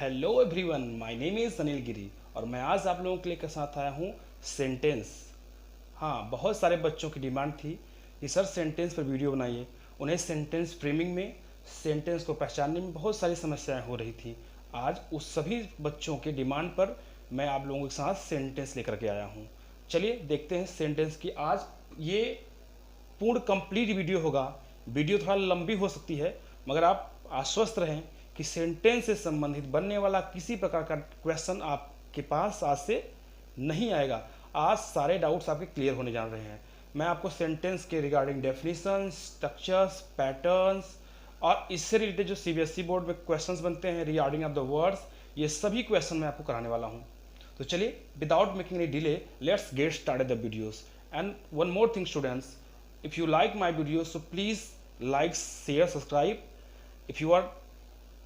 Hello everyone, my name is Anil Giri और मैं आज आप लोगों के लिए के साथ आया हूँ सेंटेंस। हाँ, बहुत सारे बच्चों की डिमांड थी कि सर सेंटेंस पर वीडियो बनाइए। उन्हें सेंटेंस फ्रेमिंग में, सेंटेंस को पहचानने में बहुत सारी समस्याएं हो रही थी। आज उस सभी बच्चों के डिमांड पर मैं आप लोगों के साथ सेंटेंस लेकर के आया हूँ। चलिए देखते हैं सेंटेंस की। आज ये पूर्ण कंप्लीट वीडियो होगा। वीडियो थोड़ा लंबी हो सकती है, मगर आप आश्वस्त रहें कि सेंटेंस से संबंधित बनने वाला किसी प्रकार का क्वेश्चन आपके पास आज से नहीं आएगा। आज सारे डाउट्स आपके क्लियर होने जा रहे हैं। मैं आपको सेंटेंस के रिगार्डिंग डेफिनेशन, स्ट्रक्चर्स, पैटर्न्स और इससे रिलेटेड जो सीबीएसई बोर्ड में क्वेश्चंस बनते हैं रिगार्डिंग ऑफ द वर्ड्स, ये सभी क्वेश्चन मैं आपको कराने वाला हूँ। तो चलिए, without making any delay, let's get started the videos. And one more thing students, if you like my videos, so please like, share, subscribe. If you are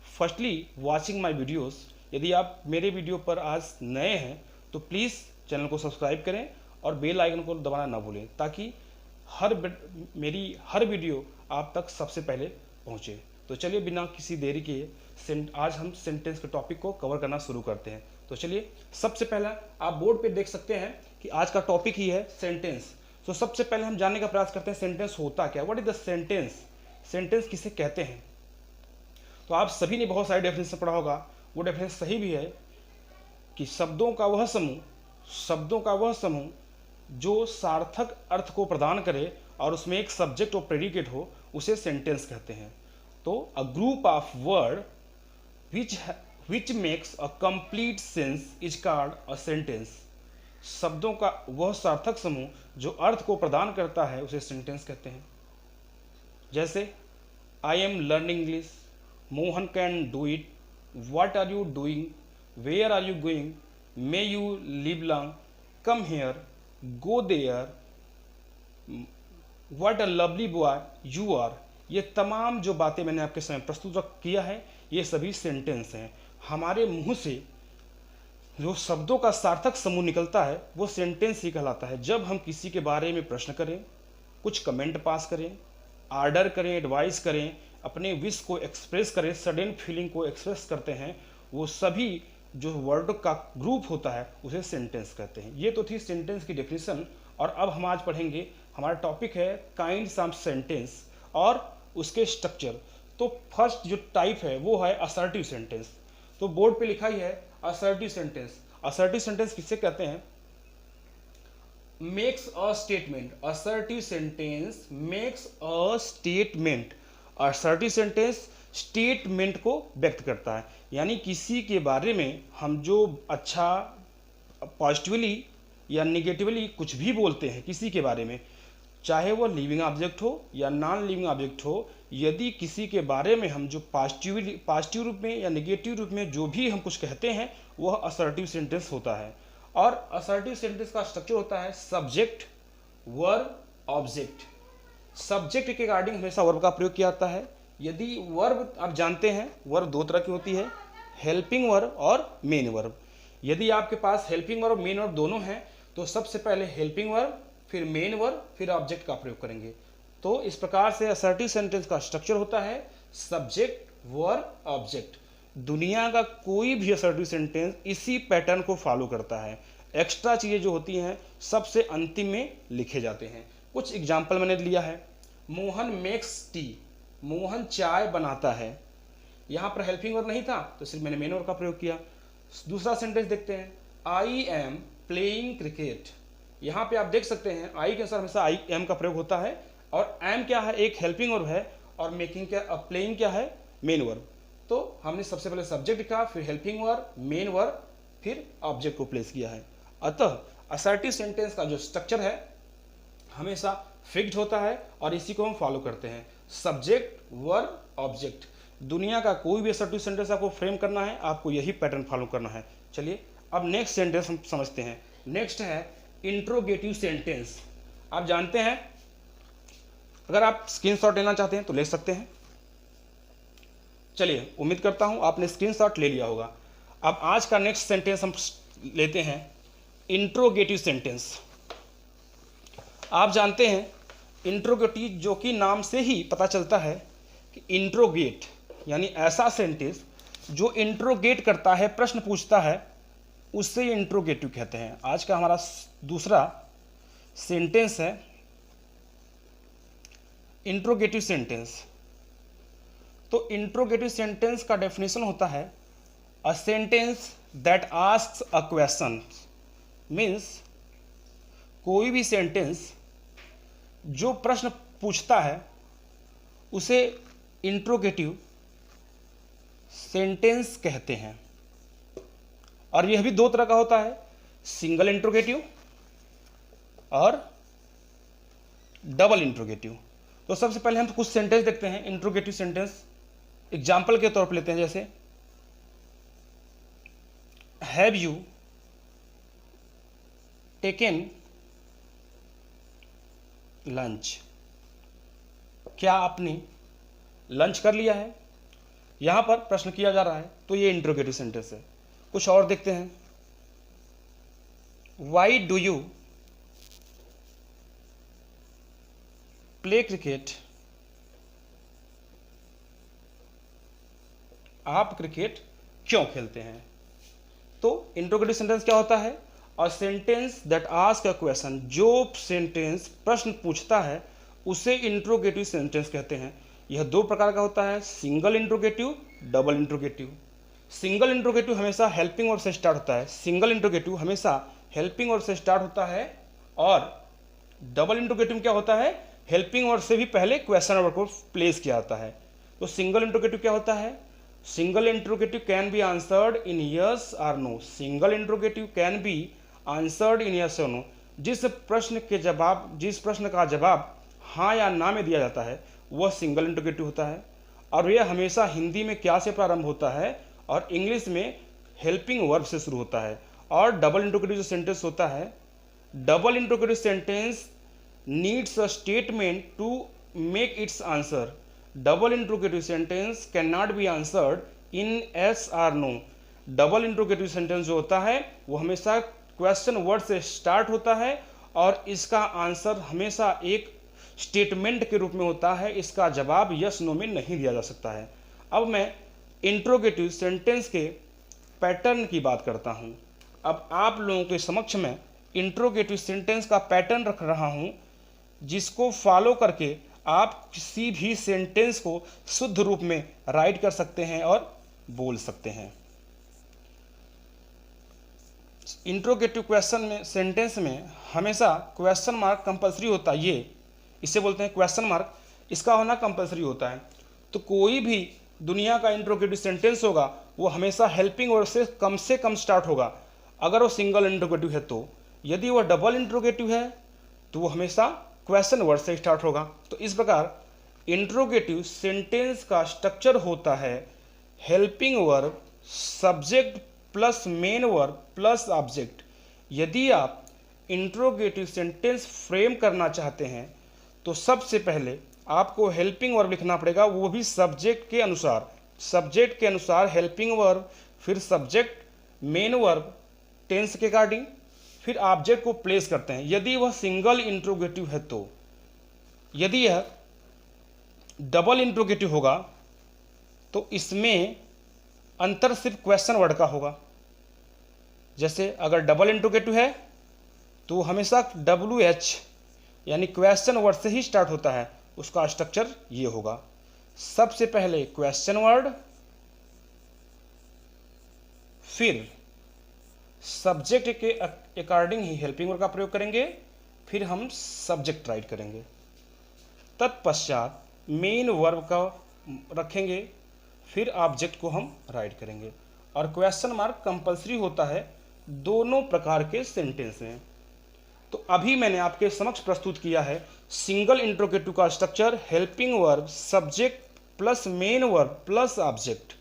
firstly watching my videos, यदि आप मेरे video पर आज नए हैं तो please channel को subscribe करें और बेल आइकन को दबाना ना भूलें, ताकि मेरी हर वीडियो आप तक सबसे पहले पहुंचे। तो चलिए, बिना किसी देरी के आज हम सेंटेंस के टॉपिक को कवर करना शुरू करते हैं। तो चलिए, सबसे पहला आप बोर्ड पे देख सकते हैं कि आज का टॉपिक ही है सेंटेंस। तो सबसे पहले हम जानने का प्रयास करते हैं सेंटेंस होता क्या, what is the sentence, sentence किसे कहते हैं। तो आप सभी ने बहुत सारे डेफिनेशन पढ़ा होगा, वो डेफिनेशन सही भी है कि शब्दों का वह समूह जो सार्थक अर्थ को प्रदान करे और उसमें एक सब्जेक्ट और प्रेडिकेट हो, उसे सेंटेंस कहते हैं। तो a group of word which makes a complete sense is called a sentence. शब्दों का वह सार्थक समूह जो अर्थ को प्रदान करता है, उसे सेंटेंस कहते हैं। जैसे I am learning English, Mohan can do it, what are you doing, where are you going, may you live long, come here, go there, what a lovely boy you are. ये तमाम जो बातें मैंने आपके सामने प्रस्तुत किया है, ये सभी सेंटेंस हैं। हमारे मुंह से जो शब्दों का सार्थक समूह निकलता है, वो सेंटेंस ही कहलाता है। जब हम किसी के बारे में प्रश्न करें, कुछ कमेंट पास करें, आर्डर करें, एडवाइस करें, अपने विश को एक्सप्रेस करें, सडन फीलिंग को एक्सप्रेस करते हैं, वो सभी जो वर्ड का ग्रुप होता है, उसे सेंटेंस कहते हैं। ये तो थी सेंटेंस की डेफिनेशन। और अब हम आज पढ़ेंगे, हमारा टॉपिक है काइंड्स ऑफ सेंटेंस और उसके स्ट्रक्चर। तो फर्स्ट जो टाइप है वो है असर्टिव सेंटेंस। तो बोर्ड पे लिखा ही है असर्टिव सेंटेंस। असर्टिव सेंटेंस किसे कहते हैं? Makes a statement. Assertive sentence makes a statement. Assertive sentence statement को व्यक्त करता है, यानी किसी के बारे में हम जो अच्छा, पॉजिटिवली या निगेटिवली कुछ भी बोलते हैं किसी के बारे में, चाहे वो लिविंग ऑब्जेक्ट हो या नॉन लिविंग ऑब्जेक्ट हो, यदि किसी के बारे में हम जो पॉजिटिव रूप में या नेगेटिव रूप में जो भी हम कुछ कहते हैं, वह असर्टिव सेंटेंस होता है। और असर्टिव सेंटेंस का स्ट्रक्चर होता है सब्जेक्ट, वर्ब, ऑब्जेक्ट। सब्जेक्ट के रिगार्डिंग हमेशा वर्ब का प्रयोग किया जाता है। यदि वर्ब आप जानते हैं, वर्ब दो तरह की होती है, हेल्पिंग वर्ब और मेन वर्ब। यदि आपके पास हेल्पिंग वर्ब और मेन वर्ब दोनों हैं, तो सबसे पहले हेल्पिंग वर्ब, फिर मेन वर्ब, फिर ऑब्जेक्ट का प्रयोग करेंगे। तो इस प्रकार से असर्टिव सेंटेंस का स्ट्रक्चर होता है सब्जेक्ट, वर्ब, ऑब्जेक्ट। दुनिया का कोई भी असर्टिव सेंटेंस इसी पैटर्न को फॉलो करता है। एक्स्ट्रा चीज़ें जो होती हैं सबसे अंतिम में लिखे जाते हैं। कुछ एग्जाम्पल मैंने लिया है। मोहन मेक्स टी, मोहन चाय बनाता है। यहाँ पर हेल्पिंग वर्ब नहीं था, तो सिर्फ मैंने मेन वर्ब का प्रयोग किया। दूसरा सेंटेंस देखते हैं, आई एम प्लेइंग क्रिकेट। यहाँ पे आप देख सकते हैं आई के अनुसार हमेशा आई एम का प्रयोग होता है, और एम क्या है, एक हेल्पिंग वर्ब है, और मेकिंग क्या, प्लेइंग क्या है, मेन वर्ब। तो हमने सबसे पहले सब्जेक्ट लिखा, फिर हेल्पिंग वर्ब, मेन वर्ब, फिर ऑब्जेक्ट को प्लेस किया है। अतः असर्टिव सेंटेंस का जो स्ट्रक्चर है हमेशा फिक्स्ड होता है और इसी को हम फॉलो करते हैं, सब्जेक्ट, वर्ब, ऑब्जेक्ट। दुनिया का कोई भी असर्टिव सेंटेंस आपको फ्रेम करना है, आपको यही पैटर्न फॉलो करना है। चलिए, अब नेक्स्ट सेंटेंस हम समझते हैं। नेक्स्ट है इंट्रोगेटिव सेंटेंस। आप जानते हैं, अगर आप स्क्रीनशॉट लेना चाहते हैं तो ले सकते हैं। चलिए, उम्मीद करता हूं आपने स्क्रीनशॉट ले लिया होगा। अब आज का नेक्स्ट सेंटेंस हम लेते हैं इंट्रोगेटिव सेंटेंस। आप जानते हैं इंट्रोगेटिव, जो कि नाम से ही पता चलता है कि इंट्रोगेट, यानी ऐसा सेंटेंस जो इंट्रोगेट करता है, प्रश्न पूछता है, उससे इंट्रोगेटिव कहते हैं। आज का हमारा दूसरा सेंटेंस है इंट्रोगेटिव सेंटेंस। तो इंट्रोगेटिव सेंटेंस का डेफिनेशन होता है a sentence that asks a question. Means कोई भी सेंटेंस जो प्रश्न पूछता है उसे इंट्रोगेटिव सेंटेंस कहते हैं। और यह भी दो तरह का होता है, सिंगल इंट्रोगेटिव और डबल इंट्रोगेटिव। तो सबसे पहले हम कुछ सेंटेंस देखते हैं इंट्रोगेटिव सेंटेंस, एग्जाम्पल के तौर पर लेते हैं। जैसे हैव यू टेकन लंच, क्या आपने लंच कर लिया है? यहां पर प्रश्न किया जा रहा है, तो ये इंट्रोगेटिव सेंटेंस है। कुछ और देखते हैं। Why do you play cricket, आप क्रिकेट क्यों खेलते हैं? तो इंट्रोगेटिव सेंटेंस क्या होता है? और sentence that ask a question, जो सेंटेंस प्रश्न पूछता है उसे इंट्रोगेटिव सेंटेंस कहते हैं। यह दो प्रकार का होता है, single interrogative, double interrogative. Single interrogative हमेशा हेल्पिंग वर्ब से स्टार्ट होता है, सिंगल इंट्रोगेटिव हमेशा हेल्पिंग वर्ब से स्टार्ट होता है। और डबल इंट्रोगेटिव क्या होता है? हेल्पिंग वर्ब से भी पहले क्वेश्चन वर्ब को प्लेस किया जाता है। तो सिंगल इंट्रोगेटिव क्या होता है? Single interrogative can be answered in yes और no. Single interrogative can be answered in yes और नो। जिस प्रश्न का जवाब हाँ या ना में दिया जाता है वह सिंगल इंट्रोगेटिव होता है। और यह हमेशा हिंदी में क्या से प्रारंभ होता है और इंग्लिश में हेल्पिंग वर्ब से शुरू होता है। और डबल इंट्रोगेटिव जो सेंटेंस होता है, double interrogative sentence needs a statement to make its answer. Double interrogative sentence can not be answered in yes or no. Double interrogative sentence जो होता है वो हमेशा क्वेश्चन वर्ड से स्टार्ट होता है और इसका आंसर हमेशा एक स्टेटमेंट के रूप में होता है। इसका जवाब यस नो में नहीं दिया जा सकता है। अब मैं इंट्रोगेटिव सेंटेंस के पैटर्न की बात करता हूं। अब आप लोगों के समक्ष में इंट्रोगेटिव सेंटेंस का पैटर्न रख रहा हूं, जिसको फॉलो करके आप किसी भी सेंटेंस को शुद्ध रूप में राइट कर सकते हैं और बोल सकते हैं। इंट्रोगेटिव क्वेश्चन में सेंटेंस में हमेशा क्वेश्चन मार्क कंपलसरी होता है। ये इसे बोलते हैं क्वेश्चन मार्क, इसका होना कंपलसरी होता है। तो कोई भी दुनिया का इंट्रोगेटिव सेंटेंस होगा वो हमेशा हेल्पिंग वर्ब से कम स्टार्ट होगा, अगर वो सिंगल इंट्रोगेटिव है तो। यदि वह डबल इंट्रोगेटिव है तो वो हमेशा क्वेश्चन वर्ड से स्टार्ट होगा। तो इस प्रकार इंट्रोगेटिव सेंटेंस का स्ट्रक्चर होता है helping verb, subject plus main verb plus object. यदि आप इंट्रोगेटिव सेंटेंस फ्रेम करना चाहते हैं तो सबसे पहले आपको हेल्पिंग वर्ब लिखना पड़ेगा, वो भी सब्जेक्ट के अनुसार। सब्जेक्ट के अनुसार हेल्पिंग वर्ब, फिर सब्जेक्ट, मेन वर्ब टेंस के अकॉर्डिंग, फिर ऑब्जेक्ट को प्लेस करते हैं। यदि वह सिंगल इंट्रोगेटिव है तो। यदि यह डबल इंट्रोगेटिव होगा तो इसमें अंतर सिर्फ क्वेश्चन वर्ड का होगा। जैसे अगर डबल इंट्रोगेटिव है तो हमेशा WH यानी क्वेश्चन वर्ड से ही स्टार्ट होता है। उसका स्ट्रक्चर ये होगा, सबसे पहले क्वेश्चन वर्ड, फिर सब्जेक्ट के अकॉर्डिंग ही हेल्पिंग वर्ब का प्रयोग करेंगे, फिर हम सब्जेक्ट राइट करेंगे, तत्पश्चात मेन वर्ब का रखेंगे, फिर ऑब्जेक्ट को हम राइट करेंगे। और क्वेश्चन मार्क कंपलसरी होता है दोनों प्रकार के सेंटेंस में। तो अभी मैंने आपके समक्ष प्रस्तुत किया है सिंगल इंट्रोगेटिव का structure, helping verb, subject plus main verb plus object.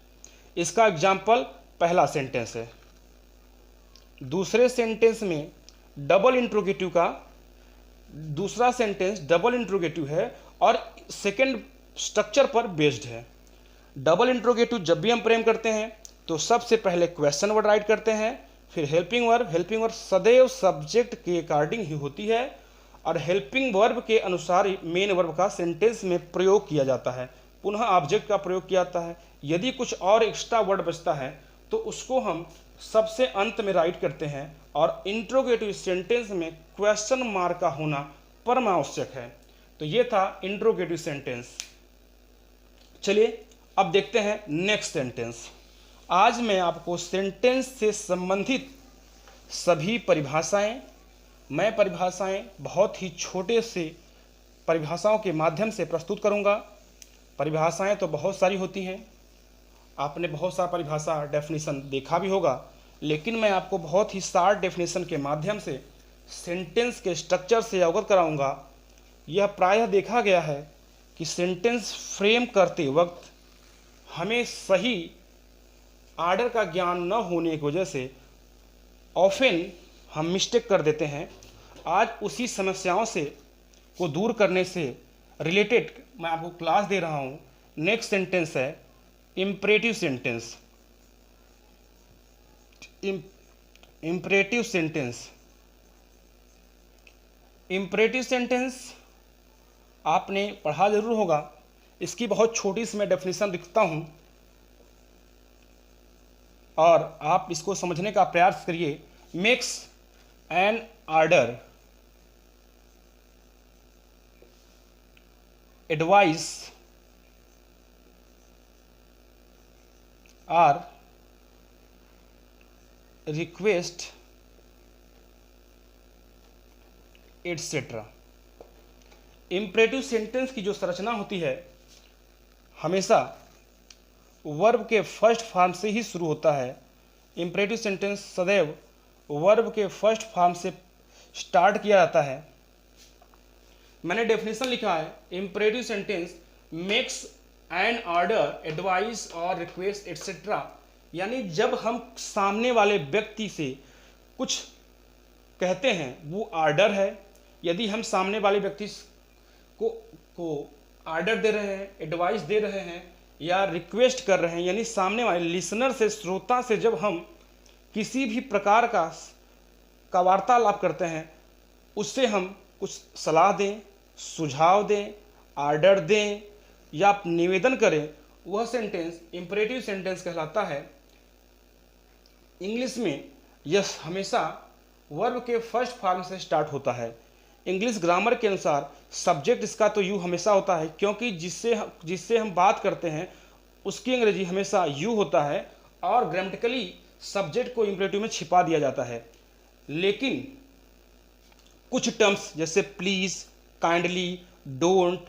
इसका एग्जाम्पल पहला सेंटेंस है। दूसरे सेंटेंस में डबल इंट्रोगेटिव का दूसरा सेंटेंस डबल इंट्रोगेटिव है और सेकंड स्ट्रक्चर पर बेस्ड है। डबल इंट्रोगेटिव जब भी हम फ्रेम करते हैं तो सबसे पहले क्वेश्चन वर्ड राइट करते हैं, फिर हेल्पिंग वर्ब। हेल्पिंग वर्ब सदैव सब्जेक्ट के अकॉर्डिंग ही होती है और हेल्पिंग वर्ब के अनुसार मेन वर्ब का सेंटेंस में प्रयोग किया जाता है, पुनः ऑब्जेक्ट का प्रयोग किया जाता है। यदि कुछ और एक्स्ट्रा वर्ड बचता है तो उसको हम सबसे अंत में राइट करते हैं, और इंट्रोगेटिव सेंटेंस में क्वेश्चन मार्क का होना परम आवश्यक है। तो ये था इंट्रोगेटिव सेंटेंस। चलिए अब देखते हैं नेक्स्ट सेंटेंस। आज मैं आपको सेंटेंस से संबंधित सभी परिभाषाएं, मैं परिभाषाएं बहुत ही छोटे से परिभाषाओं के माध्यम से प्रस्तुत करूंगा। परिभाषाएं तो बहुत सारी होती हैं, आपने बहुत सारा परिभाषा डेफिनेशन देखा भी होगा, लेकिन मैं आपको बहुत ही शार्ट डेफिनेशन के माध्यम से सेंटेंस के स्ट्रक्चर से अवगत कराऊंगा। यह प्रायः देखा गया है कि सेंटेंस फ्रेम करते वक्त हमें सही आर्डर का ज्ञान न होने की वजह से ऑफन हम मिस्टेक कर देते हैं। आज उसी समस्याओं से को दूर करने से रिलेटेड मैं आपको क्लास दे रहा हूँ। नेक्स्ट सेंटेंस है imperative sentence. Imperative sentence, imperative sentence आपने पढ़ा जरूर होगा। इसकी बहुत छोटी सी मैं डेफिनेशन लिखता हूँ और आप इसको समझने का प्रयास करिए। Makes an order, advice or request etcetera. Imperative sentence की जो संरचना होती है हमेशा वर्ब के फर्स्ट फॉर्म से ही शुरू होता है। इम्परेटिव सेंटेंस सदैव वर्ब के फर्स्ट फॉर्म से स्टार्ट किया जाता है। मैंने डेफिनेशन लिखा है, imperative sentence makes an order, advice और रिक्वेस्ट एटसेट्रा। यानी जब हम सामने वाले व्यक्ति से कुछ कहते हैं वो ऑर्डर है। यदि हम सामने वाले व्यक्ति को ऑर्डर दे रहे हैं, एडवाइस दे रहे हैं या रिक्वेस्ट कर रहे हैं, यानी सामने वाले लिसनर से, श्रोता से जब हम किसी भी प्रकार का वार्तालाप करते हैं, उससे हम कुछ सलाह दें, सुझाव दें, ऑर्डर दें या निवेदन करें, वह सेंटेंस इम्परेटिव सेंटेंस कहलाता है। इंग्लिश में यह हमेशा वर्ब के फर्स्ट फॉर्म से स्टार्ट होता है। इंग्लिश ग्रामर के अनुसार सब्जेक्ट इसका तो यू हमेशा होता है, क्योंकि जिससे हम बात करते हैं उसकी अंग्रेजी हमेशा यू होता है, और ग्रामेटिकली सब्जेक्ट को इम्परेटिव में छिपा दिया जाता है। लेकिन कुछ टर्म्स जैसे please, kindly, don't,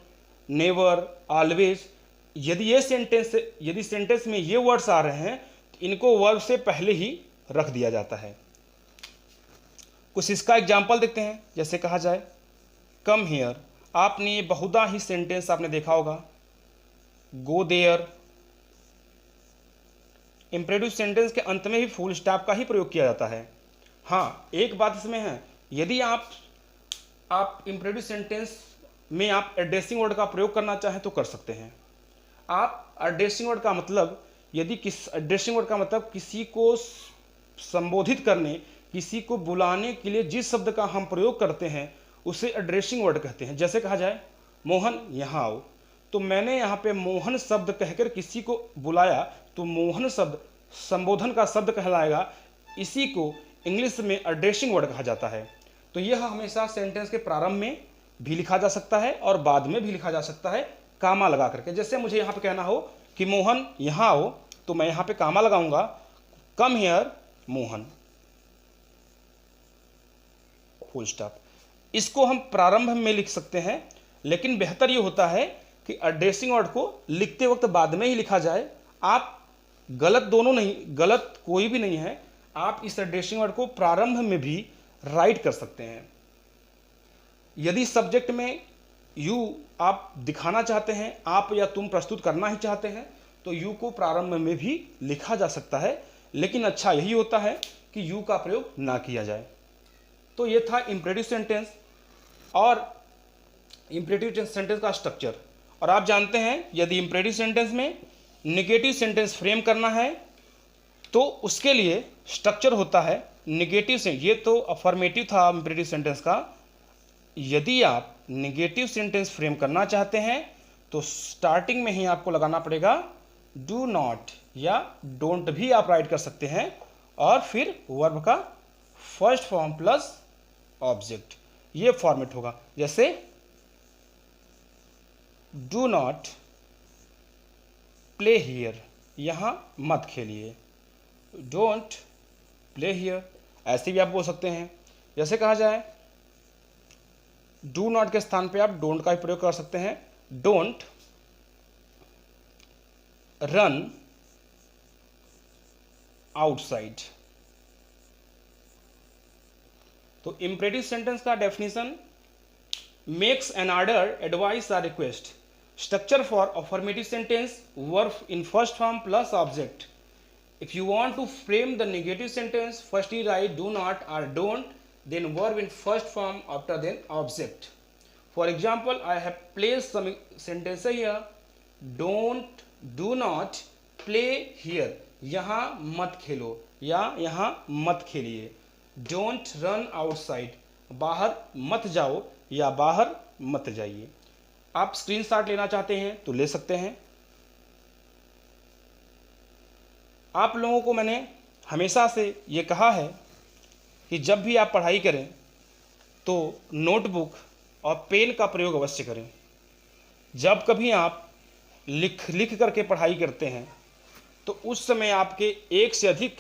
never, always, यदि सेंटेंस में ये वर्ड्स आ रहे हैं तो इनको वर्ब से पहले ही रख दिया जाता है। कुछ इसका एग्जाम्पल देखते हैं। जैसे कहा जाए कम हियर, आपने ये बहुधा ही सेंटेंस आपने देखा होगा। गो देयर, इम्परेटिव सेंटेंस के अंत में भी फुल स्टॉप का ही प्रयोग किया जाता है। हाँ, एक बात इसमें है, यदि आप इम्परेटिव सेंटेंस में आप एड्रेसिंग वर्ड का प्रयोग करना चाहें तो कर सकते हैं। आप एड्रेसिंग वर्ड का मतलब, एड्रेसिंग वर्ड का मतलब किसी को संबोधित करने, किसी को बुलाने के लिए जिस शब्द का हम प्रयोग करते हैं उसे एड्रेसिंग वर्ड कहते हैं। जैसे कहा जाए मोहन यहाँ आओ, तो मैंने यहाँ पे मोहन शब्द कहकर किसी को बुलाया, तो मोहन शब्द संबोधन का शब्द कहलाएगा। इसी को इंग्लिश में एड्रेसिंग वर्ड कहा जाता है। तो यह हमेशा सेंटेंस के प्रारंभ में भी लिखा जा सकता है और बाद में भी लिखा जा सकता है, कामा लगा करके। जैसे मुझे यहाँ पे कहना हो कि मोहन यहाँ आओ, तो मैं यहाँ पे कामा लगाऊंगा, come here Mohan, full stop. इसको हम प्रारंभ में लिख सकते हैं, लेकिन बेहतर ये होता है कि एड्रेसिंग वर्ड को लिखते वक्त बाद में ही लिखा जाए। आप गलत दोनों नहीं, गलत कोई भी नहीं है, आप इस एड्रेसिंग वर्ड को प्रारंभ में भी राइट कर सकते हैं। यदि सब्जेक्ट में यू आप दिखाना चाहते हैं, आप या तुम प्रस्तुत करना ही चाहते हैं, तो यू को प्रारंभ में भी लिखा जा सकता है, लेकिन अच्छा यही होता है कि यू का प्रयोग ना किया जाए। तो ये था इम्परेटिव सेंटेंस और इम्परेटिव सेंटेंस का स्ट्रक्चर। और आप जानते हैं यदि इम्परेटिव सेंटेंस में नेगेटिव सेंटेंस फ्रेम करना है तो उसके लिए स्ट्रक्चर होता है नेगेटिव से। ये तो अफर्मेटिव था इम्परेटिव सेंटेंस का। यदि आप नेगेटिव सेंटेंस फ्रेम करना चाहते हैं तो स्टार्टिंग में ही आपको लगाना पड़ेगा डू नॉट या डोंट भी आप राइट कर सकते हैं, और फिर वर्ब का फर्स्ट फॉर्म प्लस ऑब्जेक्ट, ये फॉर्मेट होगा। जैसे डू नॉट प्ले हियर, यहाँ मत खेलिए, डोंट प्ले हियर, ऐसे भी आप बोल सकते हैं। जैसे कहा जाए डू नॉट के स्थान पे आप डोंट का भी प्रयोग कर सकते हैं, डोंट रन आउटसाइड। तो इम्परेटिव सेंटेंस का definition, makes an order, advice और request, structure for affirmative sentence, verb in first form plus object. If you want to frame the negative sentence, firstly write do not or don't, then verb in first form, after then object. For example, I have placed some sentences here. Don't, do not play here. यहाँ मत खेलो या यहाँ मत खेलिए। Don't run outside. बाहर मत जाओ या बाहर मत जाइए। आप स्क्रीनशॉट लेना चाहते हैं तो ले सकते हैं। आप लोगों को मैंने हमेशा से ये कहा है कि जब भी आप पढ़ाई करें तो नोटबुक और पेन का प्रयोग अवश्य करें। जब कभी आप लिख करके पढ़ाई करते हैं तो उस समय आपके एक से अधिक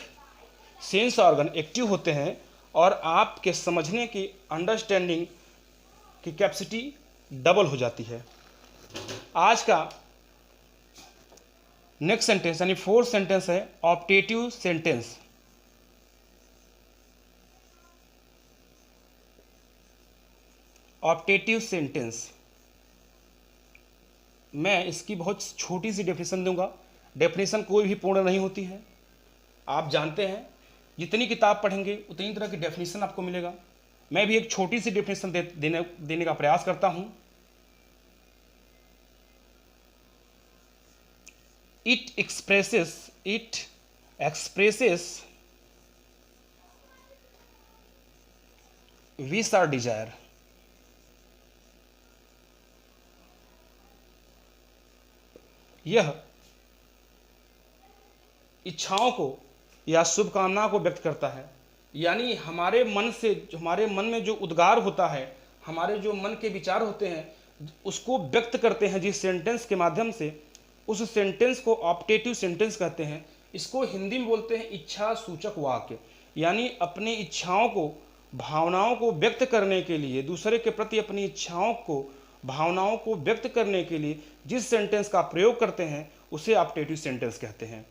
सेंस ऑर्गन एक्टिव होते हैं और आपके समझने की, अंडरस्टैंडिंग की कैपेसिटी डबल हो जाती है। आज का नेक्स्ट सेंटेंस यानी फोर्थ सेंटेंस है ऑप्टेटिव सेंटेंस। ऑप्टेटिव सेंटेंस मैं इसकी बहुत छोटी सी डेफिनेशन दूंगा। डेफिनेशन कोई भी पूर्ण नहीं होती है, आप जानते हैं। जितनी किताब पढ़ेंगे उतनी तरह की डेफिनेशन आपको मिलेगा। मैं भी एक छोटी सी डेफिनेशन देने का प्रयास करता हूं। It expresses wish or desire। यह इच्छाओं को या शुभकामनाओं को व्यक्त करता है, यानी हमारे मन में जो उद्गार होता है, हमारे जो मन के विचार होते हैं, उसको व्यक्त करते हैं जिस सेंटेंस के माध्यम से, उस सेंटेंस को ऑप्टेटिव सेंटेंस कहते हैं। इसको हिंदी में बोलते हैं इच्छा सूचक वाक्य, यानी अपनी इच्छाओं को, भावनाओं को व्यक्त करने के लिए, दूसरे के प्रति अपनी इच्छाओं को, भावनाओं को व्यक्त करने के लिए जिस सेंटेंस का प्रयोग करते हैं उसे ऑप्टेटिव सेंटेंस कहते हैं।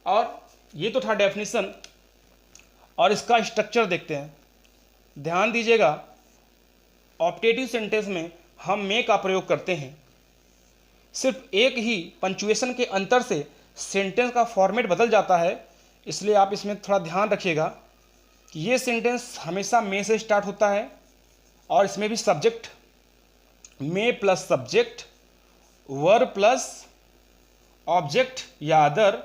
और ये तो था डेफिनेशन, और इसका स्ट्रक्चर देखते हैं। ध्यान दीजिएगा, ऑप्टेटिव सेंटेंस में हम मे का प्रयोग करते हैं। सिर्फ एक ही पंक्चुएशन के अंतर से सेंटेंस का फॉर्मेट बदल जाता है, इसलिए आप इसमें थोड़ा ध्यान रखिएगा कि ये सेंटेंस हमेशा मे से स्टार्ट होता है, और इसमें भी सब्जेक्ट मे plus subject, verb plus object या अदर,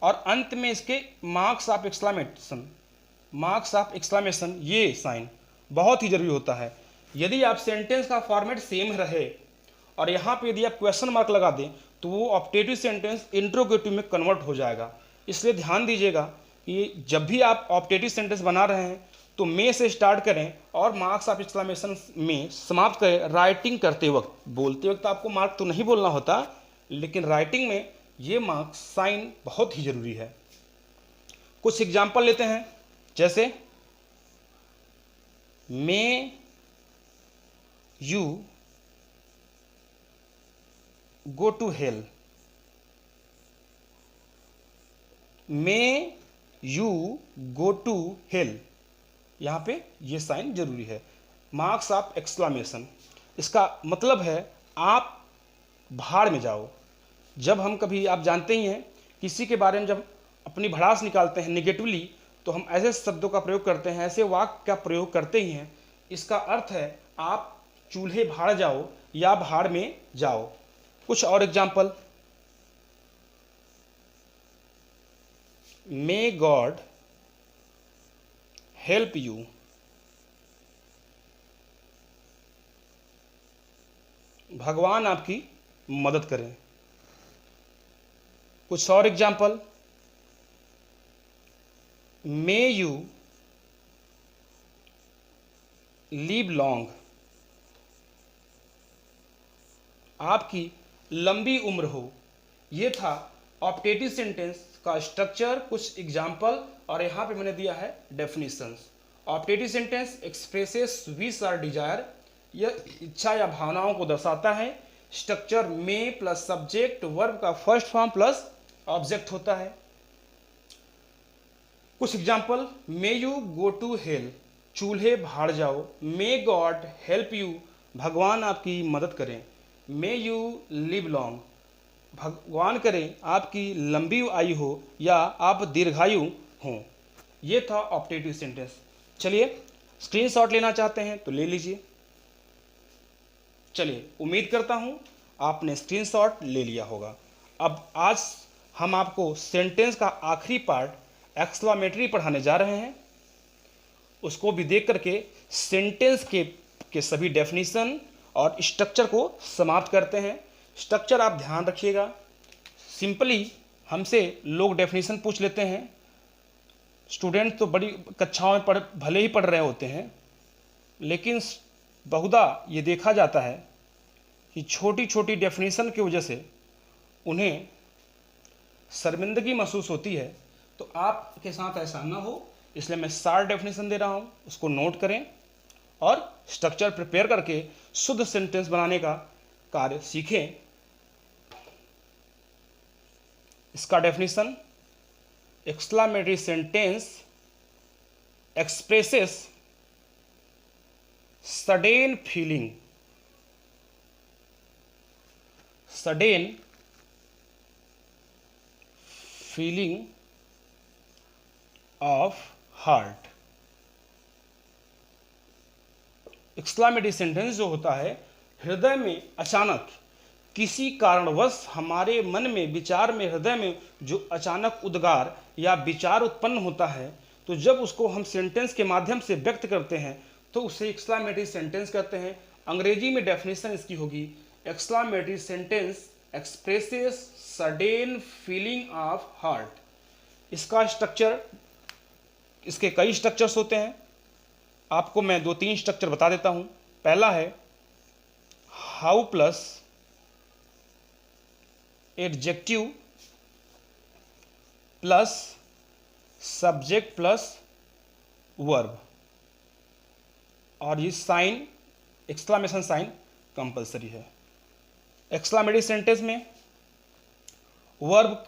और अंत में इसके मार्क्स ऑफ एक्सक्लामेशन, ये साइन बहुत ही जरूरी होता है। यदि आप सेंटेंस का फॉर्मेट सेम रहे और यहाँ पे यदि आप क्वेश्चन मार्क लगा दें तो वो ऑप्टेटिव सेंटेंस इंट्रोगेटिव में कन्वर्ट हो जाएगा। इसलिए ध्यान दीजिएगा कि जब भी आप ऑप्टेटिव सेंटेंस बना रहे हैं तो मे से स्टार्ट करें और मार्क्स ऑफ एक्सक्लामेशन में समाप्त करें। राइटिंग करते वक्त, बोलते वक्त आपको मार्क तो नहीं बोलना होता, लेकिन राइटिंग में ये मार्क साइन बहुत ही जरूरी है। कुछ एग्जाम्पल लेते हैं, जैसे may you go to hell, may you go to hell, यहाँ पे ये साइन जरूरी है। मार्क्स ऑफ एक्सक्लामेशन, इसका मतलब है आप भाड़ में जाओ। जब हम कभी, आप जानते ही हैं, किसी के बारे में जब अपनी भड़ास निकालते हैं निगेटिवली, तो हम ऐसे शब्दों का प्रयोग करते हैं, ऐसे वाक्य का प्रयोग करते ही हैं। इसका अर्थ है आप चूल्हे भाड़ जाओ या भाड़ में जाओ। कुछ और example, may God help you, भगवान आपकी मदद करें। कुछ और example, may you live long, आपकी लंबी उम्र हो। ये था ऑप्टेटिव सेंटेंस का स्ट्रक्चर, कुछ एग्जाम्पल, और यहाँ पे मैंने दिया है definitions. Optative sentence expresses wish और डिजायर, यह इच्छा या भावनाओं को दर्शाता है। स्ट्रक्चर में प्लस सब्जेक्ट वर्ब का फर्स्ट फॉर्म प्लस ऑब्जेक्ट होता है। कुछ example, may you go to hello, चूल्हे भाड़ जाओ। मे गॉड हेल्प यू, भगवान आपकी मदद करें। मे यू लिव लॉन्ग, भगवान करें आपकी लंबी आयु हो या आप दीर्घायु हों। ये था ऑप्टेटिव सेंटेंस। चलिए, स्क्रीनशॉट लेना चाहते हैं तो ले लीजिए। चलिए, उम्मीद करता हूं आपने स्क्रीनशॉट ले लिया होगा। अब आज हम आपको सेंटेंस का आखिरी पार्ट एक्सक्लामेटरी पढ़ाने जा रहे हैं। उसको भी देख करके सेंटेंस के सभी डेफिनेशन और स्ट्रक्चर को समाप्त करते हैं। स्ट्रक्चर आप ध्यान रखिएगा। सिंपली हमसे लोग डेफिनेशन पूछ लेते हैं। स्टूडेंट तो बड़ी कक्षाओं में भले ही पढ़ रहे होते हैं, लेकिन बहुधा ये देखा जाता है कि छोटी छोटी डेफिनेशन की वजह से उन्हें शर्मिंदगी महसूस होती है। तो आपके साथ ऐसा ना हो, इसलिए मैं 4 डेफिनेशन दे रहा हूँ, उसको नोट करें और स्ट्रक्चर प्रिपेयर करके शुद्ध सेंटेंस बनाने का कार्य सीखें। इसका definition, exclamatory sentence expresses सडेन feeling of heart. Exclamatory sentence जो होता है, हृदय में अचानक किसी कारणवश हमारे मन में, विचार में, हृदय में जो अचानक उद्गार या विचार उत्पन्न होता है, तो जब उसको हम सेंटेंस के माध्यम से व्यक्त करते हैं तो उसे एक्सक्लामेटरी सेंटेंस कहते हैं। अंग्रेजी में डेफिनेशन इसकी होगी, exclamatory sentence expresses सडेन feeling of heart. इसका स्ट्रक्चर, इसके कई स्ट्रक्चर्स होते हैं। आपको मैं 2-3 स्ट्रक्चर बता देता हूं। पहला है how plus adjective plus subject plus verb, और ये साइन, एक्सक्लामेशन साइन कंपलसरी है। एक्सक्लामेटरी सेंटेंस में वर्ब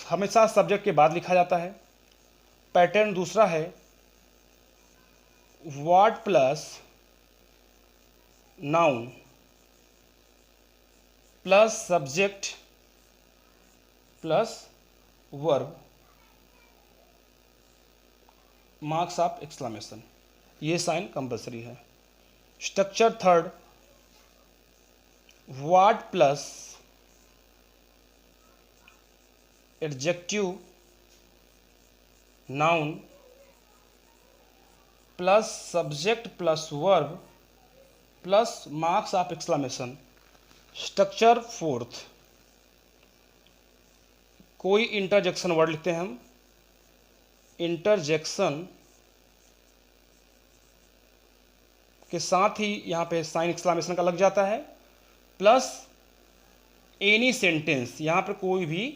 हमेशा सब्जेक्ट के बाद लिखा जाता है। पैटर्न दूसरा है what plus noun plus subject plus verb, marks of exclamation, ये साइन कंपलसरी है। Structure third, what plus adjective noun plus subject plus verb plus marks of exclamation. Structure fourth, कोई इंटरजेक्शन वर्ड लिखते हैं हम, interjection के साथ ही यहाँ पे साइन एक्सक्लामेशन का लग जाता है, प्लस एनी सेंटेंस, यहाँ पर कोई भी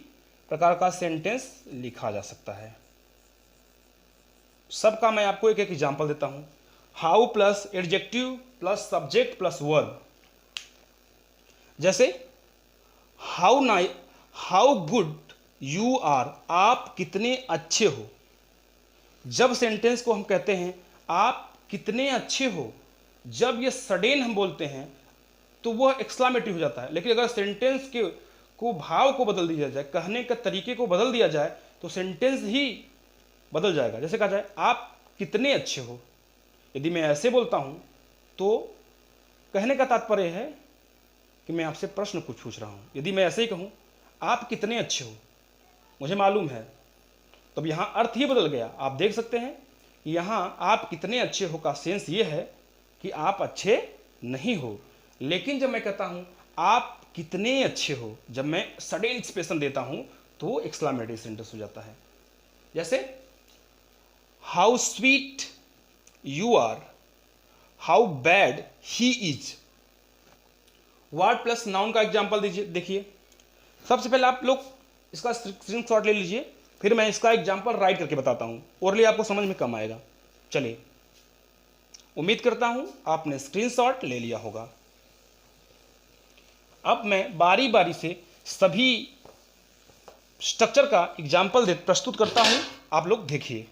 प्रकार का सेंटेंस लिखा जा सकता है। सबका मैं आपको एक एक एग्जांपल देता हूँ। How plus adjective plus subject plus verb, जैसे हाउ गुड यू आर, आप कितने अच्छे हो। जब सेंटेंस को हम कहते हैं आप कितने अच्छे हो, जब ये सडेन हम बोलते हैं तो वह एक्सक्लामेटिव हो जाता है। लेकिन अगर सेंटेंस के को भाव को बदल दिया जाए, कहने के तरीके को बदल दिया जाए, तो सेंटेंस ही बदल जाएगा। जैसे कहा जाए आप कितने अच्छे हो, यदि मैं ऐसे बोलता हूं तो कहने का तात्पर्य है कि मैं आपसे प्रश्न कुछ पूछ रहा हूं। यदि मैं ऐसे ही कहूं आप कितने अच्छे हो, मुझे मालूम है, तब यहां अर्थ ही बदल गया। आप देख सकते हैं यहां आप कितने अच्छे हो का सेंस ये है कि आप अच्छे नहीं हो। लेकिन जब मैं कहता हूं आप कितने अच्छे हो, जब मैं सडन एक्सप्रेशन देता हूं तो वो एक्सक्लामेटरी सेंटेंस हो जाता है। जैसे how sweet you are, how bad he is. Word plus noun का एग्जाम्पल दीजिए, देखिए। सबसे पहले आप लोग इसका स्क्रीनशॉट ले लीजिए, फिर मैं इसका एग्जाम्पल राइट करके बताता हूँ, ओरली आपको समझ में कम आएगा। चलिए, उम्मीद करता हूँ आपने स्क्रीनशॉट ले लिया होगा। अब मैं बारी बारी से सभी स्ट्रक्चर का एग्जाम्पल प्रस्तुत करता हूँ, आप लोग देखिए।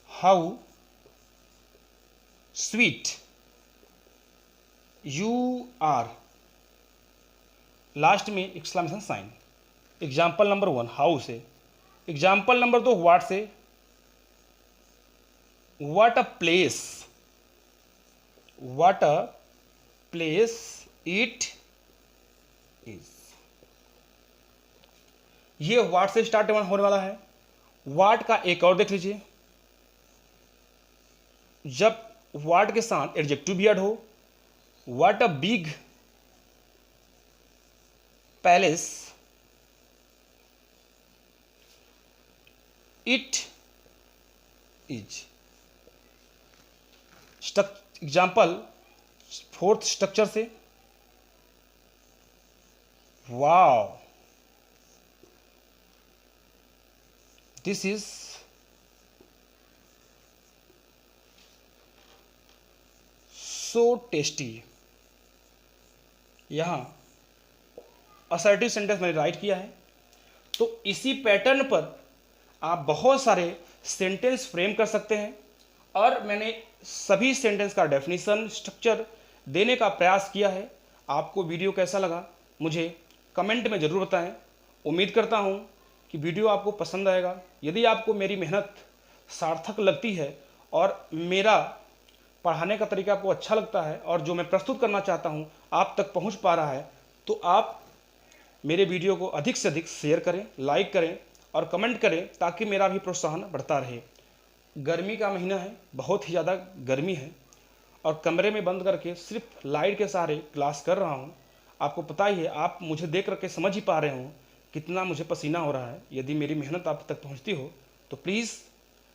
How sweet you are, last में exclamation sign. Example number 1 how से। एग्जाम्पल नंबर 2 व्हाट से। What a place, what a place it is. ये व्हाट से स्टार्ट होने वाला है। व्हाट का एक और देख लीजिए, जब व्हाट के साथ एडजेक्टिव भी ऐड हो। What a big palace it is. Example 4th structure से। वाव, दिस इज सो टेस्टी। यहां असर्टिव सेंटेंस मैंने राइट किया है। तो इसी पैटर्न पर आप बहुत सारे सेंटेंस फ्रेम कर सकते हैं, और मैंने सभी सेंटेंस का डेफिनेशन स्ट्रक्चर देने का प्रयास किया है। आपको वीडियो कैसा लगा मुझे कमेंट में ज़रूर बताएं। उम्मीद करता हूं कि वीडियो आपको पसंद आएगा। यदि आपको मेरी मेहनत सार्थक लगती है और मेरा पढ़ाने का तरीका आपको अच्छा लगता है, और जो मैं प्रस्तुत करना चाहता हूं आप तक पहुंच पा रहा है, तो आप मेरे वीडियो को अधिक से अधिक शेयर करें, लाइक करें और कमेंट करें, ताकि मेरा भी प्रोत्साहन बढ़ता रहे। गर्मी का महीना है, बहुत ही ज़्यादा गर्मी है, और कमरे में बंद करके सिर्फ लाइट के सहारे क्लास कर रहा हूँ। आपको पता ही है, आप मुझे देख करके समझ ही पा रहे हो कितना मुझे पसीना हो रहा है। यदि मेरी मेहनत आप तक पहुँचती हो तो प्लीज़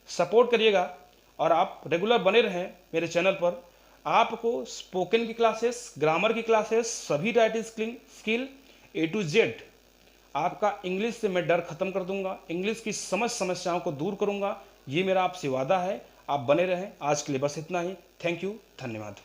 सपोर्ट करिएगा, और आप रेगुलर बने रहें मेरे चैनल पर। आपको स्पोकन की क्लासेस, ग्रामर की क्लासेस, सभी writing skill A to Z, आपका इंग्लिश से मैं डर खत्म कर दूंगा, इंग्लिश की समस्याओं को दूर करूंगा। ये मेरा आपसे वादा है। आप बने रहें। आज के लिए बस इतना ही। थैंक यू, धन्यवाद।